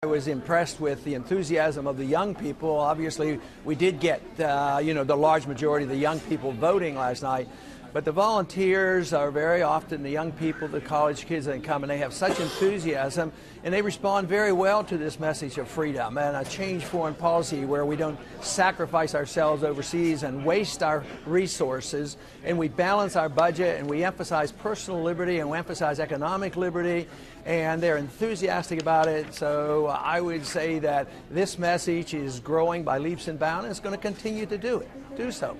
I was impressed with the enthusiasm of the young people. Obviously, we did get, the large majority of the young people voting last night. But the volunteers are very often the young people, the college kids that come, and they have such enthusiasm, and they respond very well to this message of freedom and a changed foreign policy where we don't sacrifice ourselves overseas and waste our resources, and we balance our budget, and we emphasize personal liberty, and we emphasize economic liberty, and they're enthusiastic about it. So I would say that this message is growing by leaps and bounds, and it's going to continue to do so.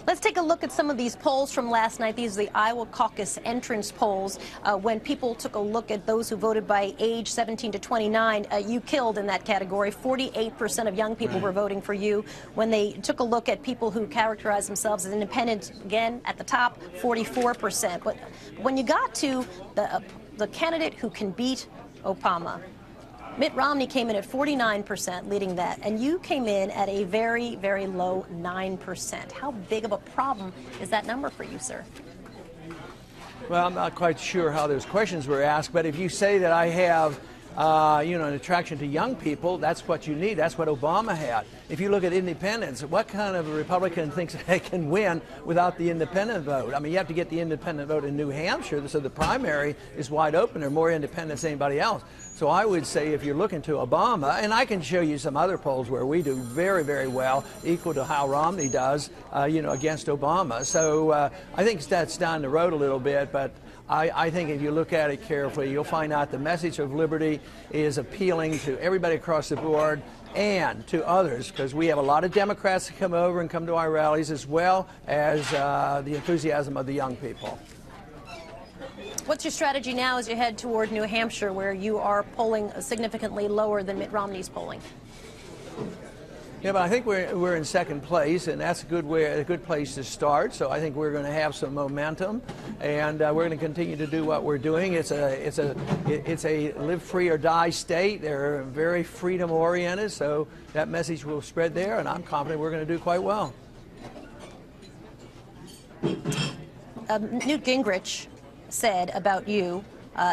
Let's take a look at some of these polls from last night. These are the Iowa caucus entrance polls. When people took a look at those who voted by age 17 to 29, you killed in that category. 48% of young people were voting for you. When they took a look at people who characterize themselves as independent, again, at the top, 44%. But when you got to the candidate who can beat Obama, Mitt Romney came in at 49%, leading that, and you came in at a very, very low 9%. How big of a problem is that number for you, sir? Well, I'm not quite sure how those questions were asked, but if you say that I have an attraction to young people, that's what you need. That's what Obama had. If you look at independents, what kind of a Republican thinks they can win without the independent vote? I mean, you have to get the independent vote in New Hampshire, so the primary is wide open. There are more independents than anybody else. So I would say if you're looking to Obama, and I can show you some other polls where we do very, very well, equal to how Romney does, against Obama. So I think that's down the road a little bit, but I think if you look at it carefully, you'll find out the message of liberty is appealing to everybody across the board and to others, because we have a lot of Democrats that come over and come to our rallies, as well as the enthusiasm of the young people. What's your strategy now as you head toward New Hampshire, where you are polling significantly lower than Mitt Romney's polling? Yeah, but I think we're in second place, and that's a good place to start. So I think we're going to have some momentum, and we're going to continue to do what we're doing. It's a live free or die state. They're very freedom oriented, so that message will spread there, and I'm confident we're going to do quite well. Newt Gingrich said about you,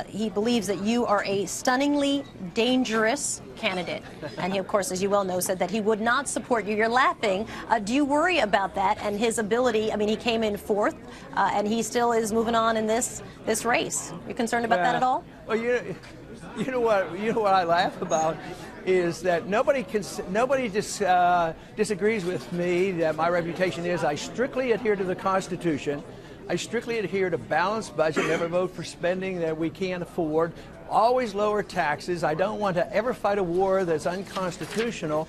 he believes that you are a stunningly dangerous candidate. And he, of course, as you well know, said that he would not support you. You're laughing. Do you worry about that and his ability? I mean, he came in fourth, and he still is moving on in this race. You concerned about that at all? Well, you know what I laugh about is that nobody disagrees with me that my reputation is I strictly adhere to the Constitution. I strictly adhere to balanced budget, never vote for spending that we can't afford, always lower taxes. I don't want to ever fight a war that's unconstitutional.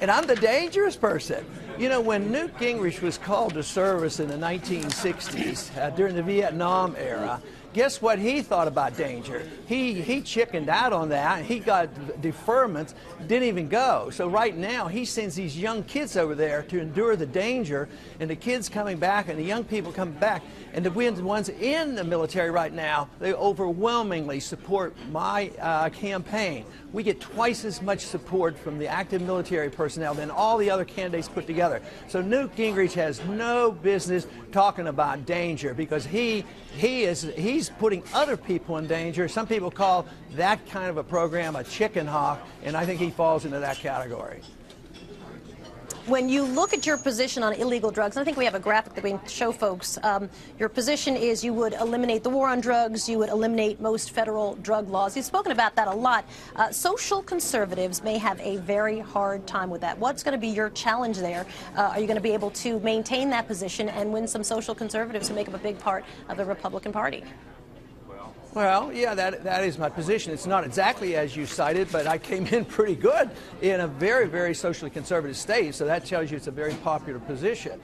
And I'm the dangerous person. You know, when Newt Gingrich was called to service in the 1960s, during the Vietnam era, guess what he thought about danger? He chickened out on that. He got deferments, didn't even go. So right now, he sends these young kids over there to endure the danger, and the kids coming back and the young people coming back. And the ones in the military right now, they overwhelmingly support my campaign. We get twice as much support from the active military personnel than all the other candidates put together. So Newt Gingrich has no business talking about danger, because he's putting other people in danger. Some people call that kind of a program a chicken hawk, and I think he falls into that category. When you look at your position on illegal drugs, and I think we have a graphic that we can show folks, your position is you would eliminate the war on drugs, you would eliminate most federal drug laws. You've spoken about that a lot. Social conservatives may have a very hard time with that. What's going to be your challenge there? Are you going to be able to maintain that position and win some social conservatives who make up a big part of the Republican Party? Well, yeah, that is my position. It's not exactly as you cited, but I came in pretty good in a very, very socially conservative state, so that tells you it's a very popular position.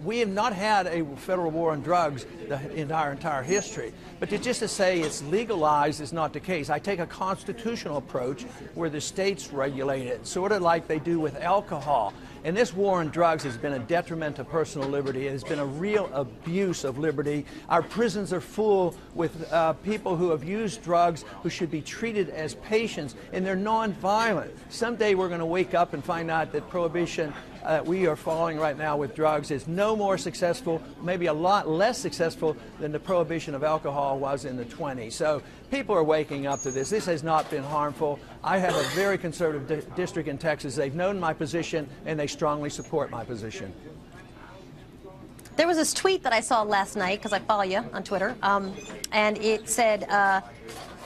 We have not had a federal war on drugs in our entire history. But just to say it's legalized is not the case. I take a constitutional approach where the states regulate it, sort of like they do with alcohol. And this war on drugs has been a detriment to personal liberty. It has been a real abuse of liberty. Our prisons are full with people who have used drugs who should be treated as patients, and they're nonviolent. Someday we're going to wake up and find out that prohibition we are following right now with drugs is no more successful, maybe a lot less successful than the prohibition of alcohol was in the 20s. So people are waking up to this. This has not been harmful. I have a very conservative district in Texas. They've known my position, and they strongly support my position. There was this tweet that I saw last night, because I follow you on Twitter, and it said,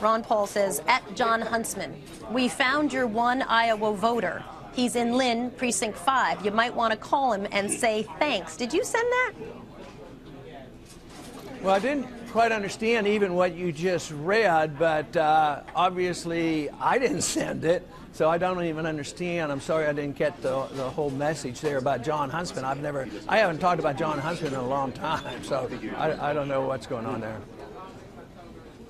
Ron Paul says, at John Huntsman, we found your one Iowa voter. He's in Lynn, Precinct 5. You might want to call him and say thanks. Did you send that? Well, I didn't quite understand even what you just read, but obviously I didn't send it, so I don't even understand. I'm sorry I didn't get the whole message there about John Huntsman. I haven't talked about John Huntsman in a long time, so I don't know what's going on there.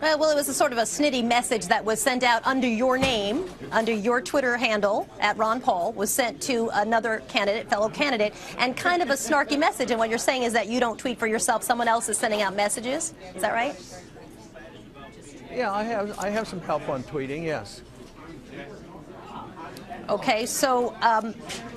Well, it was a sort of a snitty message that was sent out under your name, under your Twitter handle, at Ron Paul, was sent to another candidate, fellow candidate, and kind of a snarky message. And what you're saying is that you don't tweet for yourself, someone else is sending out messages. Is that right? Yeah, I have some help on tweeting, yes. Okay, so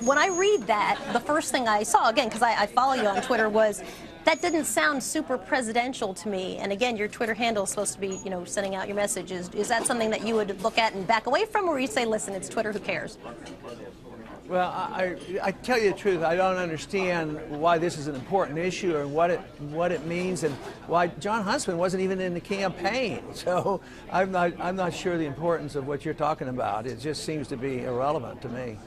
when I read that, the first thing I saw, again, because I follow you on Twitter, was that didn't sound super presidential to me. And again, your Twitter handle is supposed to be, you know, sending out your messages. Is that something that you would look at and back away from, or you say, listen, it's Twitter, who cares? Well, I tell you the truth, I don't understand why this is an important issue and what it means, and why John Huntsman wasn't even in the campaign. So I'm not sure the importance of what you're talking about. It just seems to be irrelevant to me.